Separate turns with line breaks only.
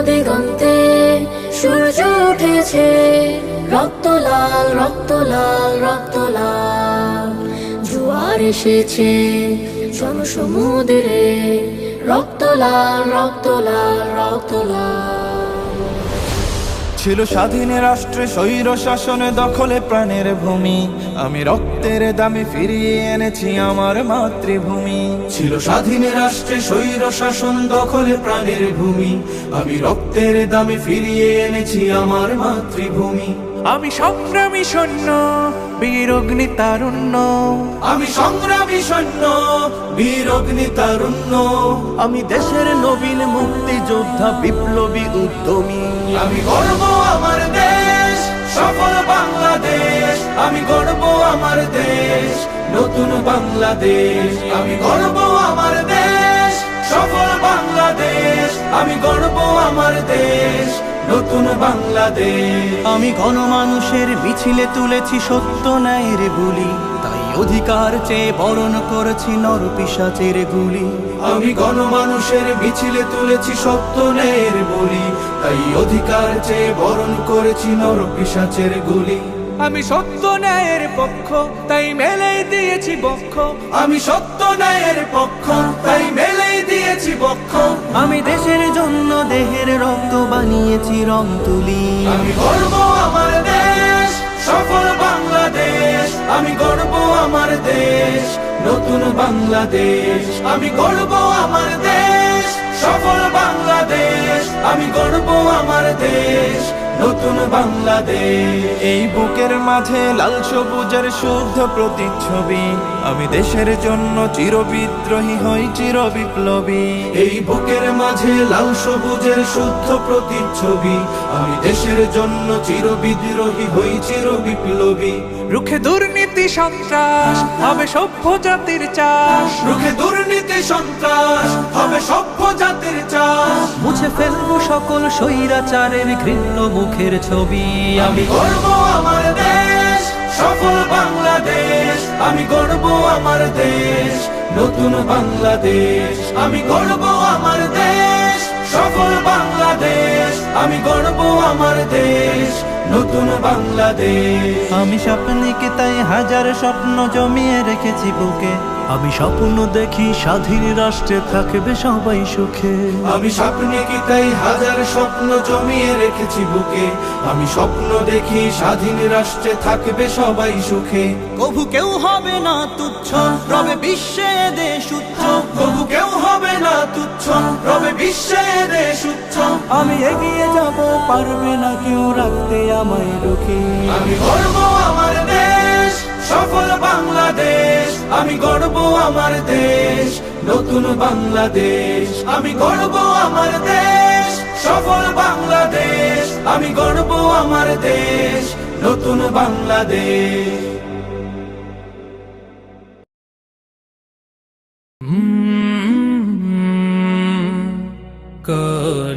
দিগন্তে সূর্য উঠেছে, রক্ত লাল রক্ত লাল রক্ত লাল। জোয়ার এসেছে জনসমুদ্রে, রক্ত লাল রক্ত লাল রক্ত লাল।
ছিল স্বাধীন রাষ্ট্রে স্বৈর শাসন দখলে প্রাণের ভূমি, আমি রক্তের দামে ফিরিয়ে এনেছি আমার মাতৃভূমি।
ছিল স্বাধীন রাষ্ট্রে স্বৈর শাসন দখলে প্রাণের ভূমি, আমি রক্তের দামে ফিরিয়ে এনেছি আমার মাতৃভূমি।
আমি সংগ্রামী সৈন্য, বীর অগ্নি তারুণ্য,
আমি সংগ্রামী সৈন্য, বীর অগ্নি তারুণ্য।
আমি দেশের নবীন মুক্তিযোদ্ধা, বিপ্লবী উদ্যমী।
আমি গর্ব আমার দেশ, সফল বাংলাদেশ। আমি গর্ব আমার দেশ, নতুন বাংলাদেশ। আমি গর্ব আমার দেশ, সফল বাংলাদেশ। আমি গর্ব আমার দেশ, নতুন বাংলাদেশ।
আমি গণমানুষের মিছিলে তুলেছি সত্য ন্যায়ের বুলি, তাই অধিকার চেয়ে বরণ করেছি নর পিশাচের গুলি।
আমি গণমানুষের মিছিলে তুলেছি সত্য ন্যায়ের বলি, তাই অধিকার চেয়ে বরণ করেছি নর পিশাচের গুলি।
আমি সত্য ন্যায়ের পক্ষ, তাই মেলেই দিয়েছি বক্ষ।
আমি সত্য ন্যায়ের পক্ষ, তাই মেলেই দিয়েছি বক্ষ।
আমি দেশের জন্য দেহের রক্ত বানিয়েছি রং তুলি।
আমি গর্ব আমার দেশ, সফল বাংলাদেশ। আমি গর্ব আমার দেশ, নতুন বাংলাদেশ। আমি গর্ব আমার দেশ, সফল বাংলাদেশ। আমি গর্ব আমার দেশ, নতুন বাংলাদেশ।
এই বুকের মাঝে লাল সবুজের শুদ্ধ প্রতিচ্ছবি, আমি দেশের জন্য চিরবিদ্রোহী হই চির বিপ্লবী।
এই বুকের মাঝে লাল সবুজের শুদ্ধ প্রতিচ্ছবি, আমি দেশের জন্য চির বিদ্রোহী হই চির বিপ্লবী।
রুখে দুর্নীতি সন্ত্রাস হবে সভ্য জাতির চাষ,
রুখে দুর্নীতি সন্ত্রাস হবে সভ্য জাতির চাষ।
মুছে ফেলবো সকল স্বৈরাচারের ঘৃণ্য মুখের ছবি।
আমি গর্ব আমার দেশ, সফল বাংলাদেশ। আমি গর্ব আমার দেশ, নতুন বাংলাদেশ। আমি গর্ব আমার দেশ, সফল বাংলাদেশ। আমি গর্ব আমার দেশ, নতুন বাংলাদেশ।
আমি স্বপ্নকে তাই হাজার স্বপ্ন জমিয়ে রেখেছি বুকে, আমি স্বপ্ন দেখি স্বাধীন রাষ্ট্রে থাকবে সবাই সুখে।
আমি স্বপ্নে কি তাই হাজার স্বপ্ন জমিয়ে রেখেছি বুকে, আমি স্বপ্ন দেখি স্বাধীন রাষ্ট্রে থাকবে সবাই সুখে।
কভু কেউ হবে না তুচ্ছ, রবে বিশ্বে দেশ উচ্চ।
তবু কেউ হবে না তুচ্ছ, রবে বিশ্বে দেশ উচ্চ।
আমি এগিয়ে যাব, পারবে না কেউ রাখতে আমায় রুখে।
আমি গর্ব আমার দেশ, সফল বাংলাদেশ। আমি গর্ব আমার দেশ, নতুন বাংলাদেশ। আমি গর্ব আমার দেশ, সফল বাংলাদেশ। আমি গর্ব আমার দেশ, নতুন বাংলাদেশ।
কর